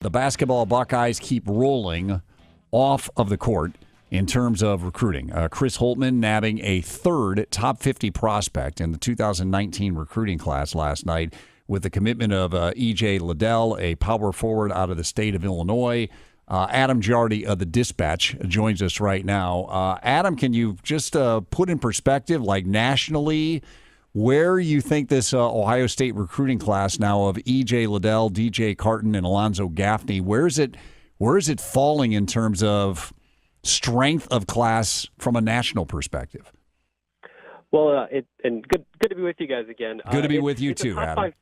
the basketball Buckeyes keep rolling off of the court in terms of recruiting. Chris Holtmann nabbing a third top 50 prospect in the 2019 recruiting class last night with the commitment of E.J. Liddell, a power forward out of the state of Illinois. Adam Jardy of the Dispatch joins us right now. Adam, can you just put in perspective, like nationally, where you think this Ohio State recruiting class now of E.J. Liddell, D.J. Carton, and Alonzo Gaffney, where is it falling in terms of strength of class from a national perspective? Well, good to be with you guys again. Good to be with you too, Adam.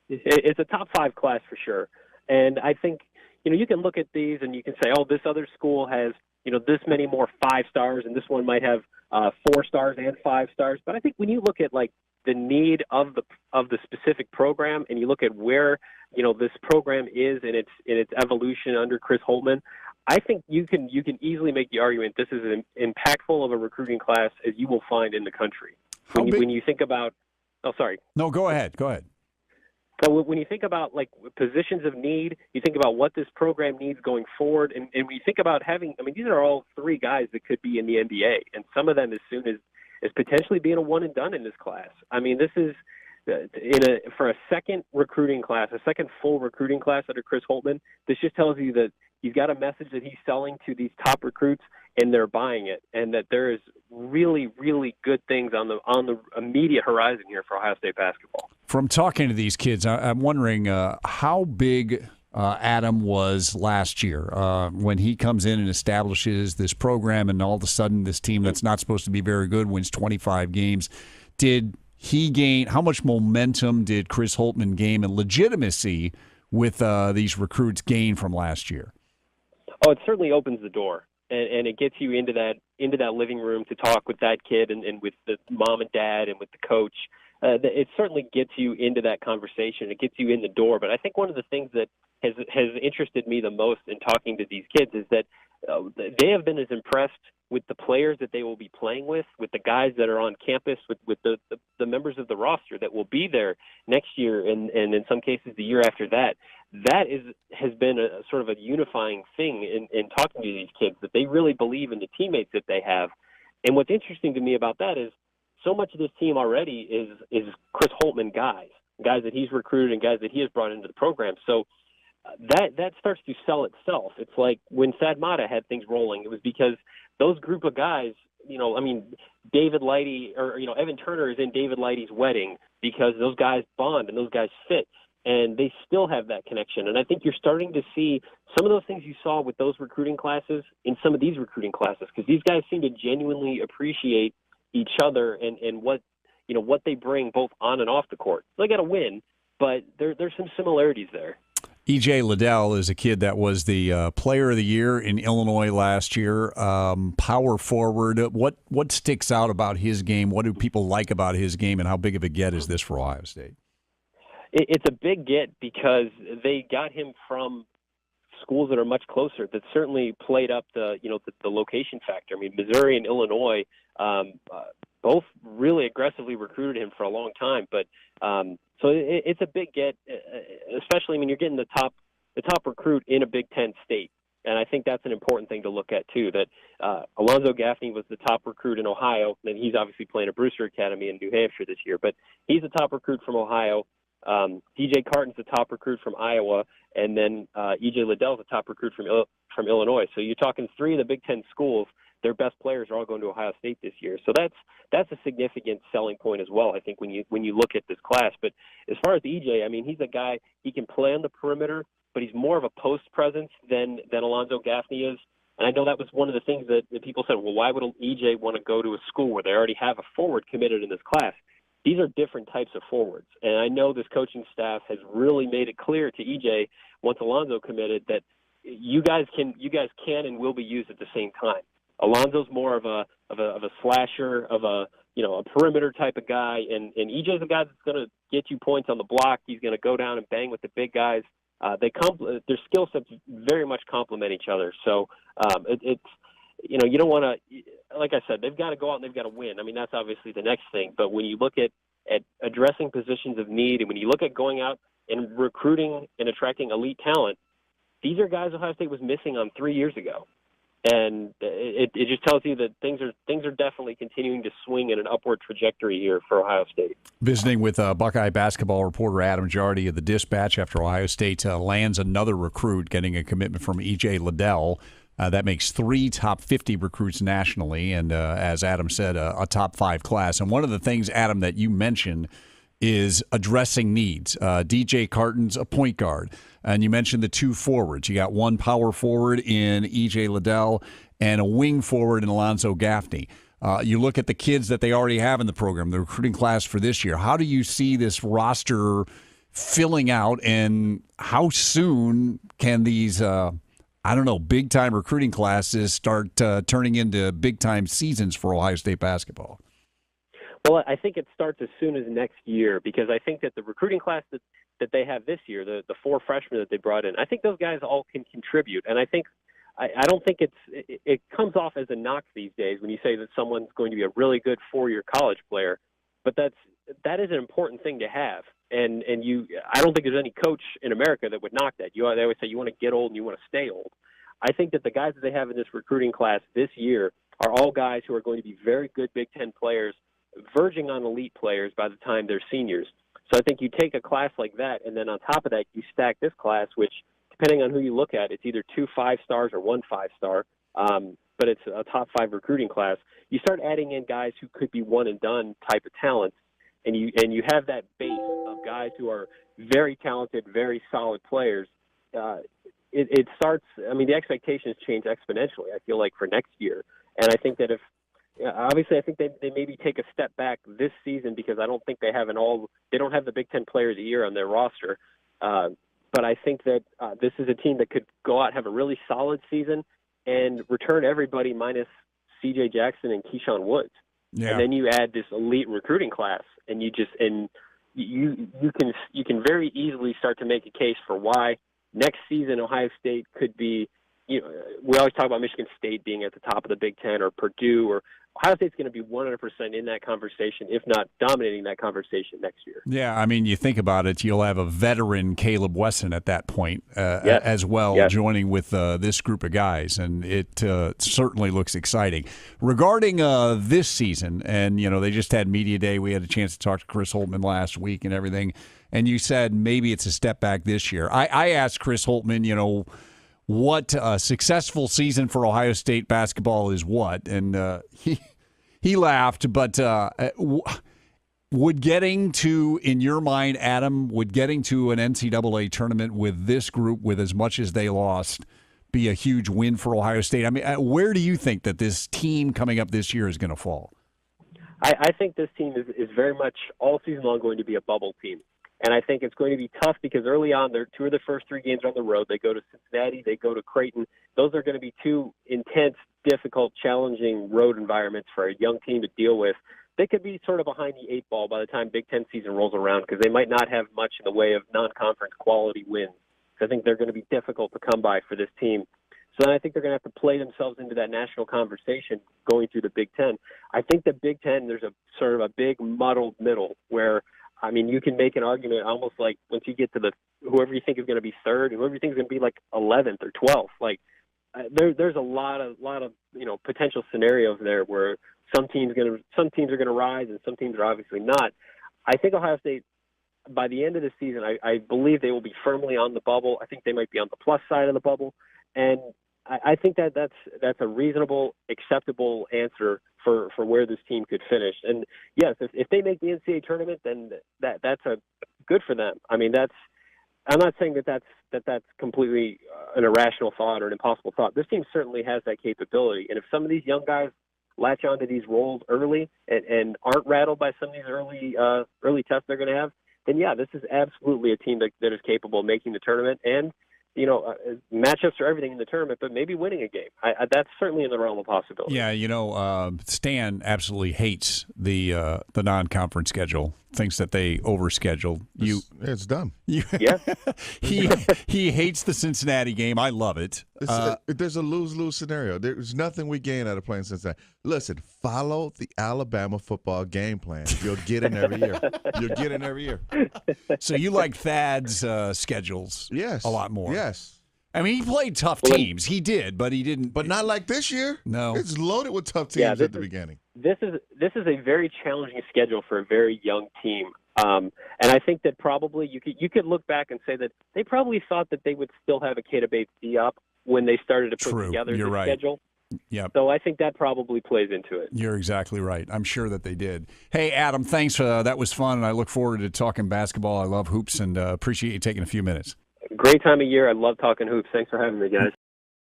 It's a top 5 class for sure, and I think you can look at these and you can say, oh, this other school has this many more 5 stars, and this one might have 4 stars and 5 stars. But I think when you look at like the need of the specific program, and you look at where this program is in its evolution under Chris Holtmann, I think you can easily make the argument this is as impactful of a recruiting class as you will find in the country. When you think about, No, go ahead. So when you think about like positions of need, you think about what this program needs going forward, and when you think about these are all 3 guys that could be in the NBA, and some of them as soon as potentially being a one and done in this class. I mean, this is for a second recruiting class, a second full recruiting class under Chris Holtmann. This just tells you that he's got a message that he's selling to these top recruits, and they're buying it, and that there is really, really good things on the immediate horizon here for Ohio State basketball. From talking to these kids, I'm wondering how big Adam was last year when he comes in and establishes this program, and all of a sudden this team that's not supposed to be very good wins 25 games. Did he gain, how much momentum did Chris Holtmann gain and legitimacy with these recruits gain from last year? Oh, it certainly opens the door, and it gets you into that living room to talk with that kid and with the mom and dad and with the coach. It certainly gets you into that conversation. It gets you in the door. But I think one of the things that has interested me the most in talking to these kids is that they have been as impressed with the players that they will be playing with the guys that are on campus, with the members of the roster that will be there next year and in some cases the year after that. That has been a sort of a unifying thing in talking to these kids, that they really believe in the teammates that they have. And what's interesting to me about that is so much of this team already is Chris Holtmann guys that he's recruited and guys that he has brought into the program. So that starts to sell itself. It's like when Thad Matta had things rolling, it was because those group of guys, David Lighty or Evan Turner is in David Lighty's wedding because those guys bond and those guys fit, and they still have that connection. And I think you're starting to see some of those things you saw with those recruiting classes in some of these recruiting classes, because these guys seem to genuinely appreciate each other and what they bring both on and off the court. They got to win, but there's some similarities there. E.J. Liddell is a kid that was the player of the year in Illinois last year, power forward. What sticks out about his game? What do people like about his game, and how big of a get is this for Ohio State? It's a big get because they got him from schools that are much closer, that certainly played up the location factor. I mean, Missouri and Illinois both really aggressively recruited him for a long time, but so it's a big get, especially you're getting the top recruit in a Big Ten state, and I think that's an important thing to look at too. That Alonzo Gaffney was the top recruit in Ohio, and he's obviously playing at Brewster Academy in New Hampshire this year, but he's the top recruit from Ohio. DJ Carton's the top recruit from Iowa, and then E.J. Liddell's the top recruit from Illinois. So you're talking 3 of the Big Ten schools. Their best players are all going to Ohio State this year. So that's a significant selling point as well, I think, when you look at this class. But as far as EJ, he's a guy, he can play on the perimeter, but he's more of a post presence than Alonzo Gaffney is. And I know that was one of the things that people said, well, why would EJ want to go to a school where they already have a forward committed in this class? These are different types of forwards. And I know this coaching staff has really made it clear to EJ, once Alonzo committed, that you guys can and will be used at the same time. Alonzo's more of a slasher, of a perimeter type of guy, and EJ's a guy that's going to get you points on the block. He's going to go down and bang with the big guys. Their skill sets very much complement each other. So it's you don't want to, like I said, they've got to go out and they've got to win. That's obviously the next thing. But when you look at addressing positions of need, and when you look at going out and recruiting and attracting elite talent, these are guys Ohio State was missing on 3 years ago. And it just tells you that things are definitely continuing to swing in an upward trajectory here for Ohio State. Visiting with Buckeye basketball reporter Adam Jardy of the Dispatch after Ohio State lands another recruit, getting a commitment from E.J. Liddell. That makes 3 top 50 recruits nationally, and as Adam said, a top 5 class. And one of the things, Adam, that you mentioned is addressing needs. DJ Carton's a point guard. And you mentioned the 2 forwards. You got 1 power forward in E.J. Liddell and a wing forward in Alonzo Gaffney. You look at the kids that they already have in the program, the recruiting class for this year. How do you see this roster filling out, and how soon can these, big-time recruiting classes start turning into big-time seasons for Ohio State basketball? Well, I think it starts as soon as next year, because I think that the recruiting class that they have this year, the 4 freshmen that they brought in, I think those guys all can contribute. And I don't think it comes off as a knock these days when you say that someone's going to be a really good 4-year college player, but that is an important thing to have. And I don't think there's any coach in America that would knock that. They always say you want to get old and you want to stay old. I think that the guys that they have in this recruiting class this year are all guys who are going to be very good Big Ten players, verging on elite players by the time they're seniors. So I think you take a class like that, and then on top of that, you stack this class, which, depending on who you look at, it's either 2 5-stars or 1 5-star, but it's a top 5 recruiting class. You start adding in guys who could be one-and-done type of talents, and you have that base of guys who are very talented, very solid players. It starts – I mean, the expectations change exponentially, I feel like, for next year. And I think that obviously, I think they maybe take a step back this season because I don't think they don't have the Big Ten players a year on their roster. But I think that this is a team that could go out, have a really solid season, and return everybody minus C.J. Jackson and Keyshawn Woods. Yeah. And then you add this elite recruiting class, and you can very easily start to make a case for why next season Ohio State could be. We always talk about Michigan State being at the top of the Big Ten, or Purdue, or Ohio State's going to be 100% in that conversation, if not dominating that conversation next year. Yeah, I mean, you think about it, you'll have a veteran Caleb Wesson at that point as well, joining with this group of guys, and it certainly looks exciting. Regarding this season, and, they just had Media Day. We had a chance to talk to Chris Holtmann last week and everything, and you said maybe it's a step back this year. I asked Chris Holtmann, what a successful season for Ohio State basketball is what, and he laughed, but would getting to, in your mind, Adam, would getting to an NCAA tournament with this group, with as much as they lost, be a huge win for Ohio State? I mean, where do you think that this team coming up this year is going to fall? I think this team is very much all season long going to be a bubble team. And I think it's going to be tough because early on, 2 of the first 3 games are on the road. They go to Cincinnati, they go to Creighton. Those are going to be 2 intense, difficult, challenging road environments for a young team to deal with. They could be sort of behind the 8 ball by the time Big Ten season rolls around because they might not have much in the way of non-conference quality wins. So I think they're going to be difficult to come by for this team. So then I think they're going to have to play themselves into that national conversation going through the Big Ten. I think the Big Ten, there's a sort of a big muddled middle where, I mean, you can make an argument almost like once you get to whoever you think is going to be 3rd, whoever you think is going to be like 11th or 12th. Like there's a lot of potential scenarios there where some teams are going to rise and some teams are obviously not. I think Ohio State, by the end of the season, I believe they will be firmly on the bubble. I think they might be on the plus side of the bubble, and I think that's a reasonable, acceptable answer for where this team could finish. And yes, if they make the NCAA tournament, then that's a good for them. I mean, I'm not saying that's completely an irrational thought or an impossible thought. This team certainly has that capability. And if some of these young guys latch onto these roles early and aren't rattled by some of these early tests they're going to have, then yeah, this is absolutely a team that is capable of making the tournament and matchups are everything in the tournament, but maybe winning a game. That's certainly in the realm of possibility. Yeah, Stan absolutely hates the non-conference schedule. Thinks that they overscheduled. It's dumb. Yeah. He hates the Cincinnati game. I love it. There's a lose-lose scenario. There's nothing we gain out of playing Cincinnati. Listen, follow the Alabama football game plan. You'll get in every year. So you like Thad's schedules a lot more. Yes. I mean, he played tough teams. He did, but he didn't. But not like this year. No. It's loaded with tough teams at the beginning. This is a very challenging schedule for a very young team. And I think that probably you could look back and say that they probably thought that they would still have a Keita Diop when they started to put together the schedule. Yep. So I think that probably plays into it. You're exactly right. I'm sure that they did. Hey, Adam, thanks. That was fun, and I look forward to talking basketball. I love hoops, and appreciate you taking a few minutes. Great time of year. I love talking hoops. Thanks for having me, guys.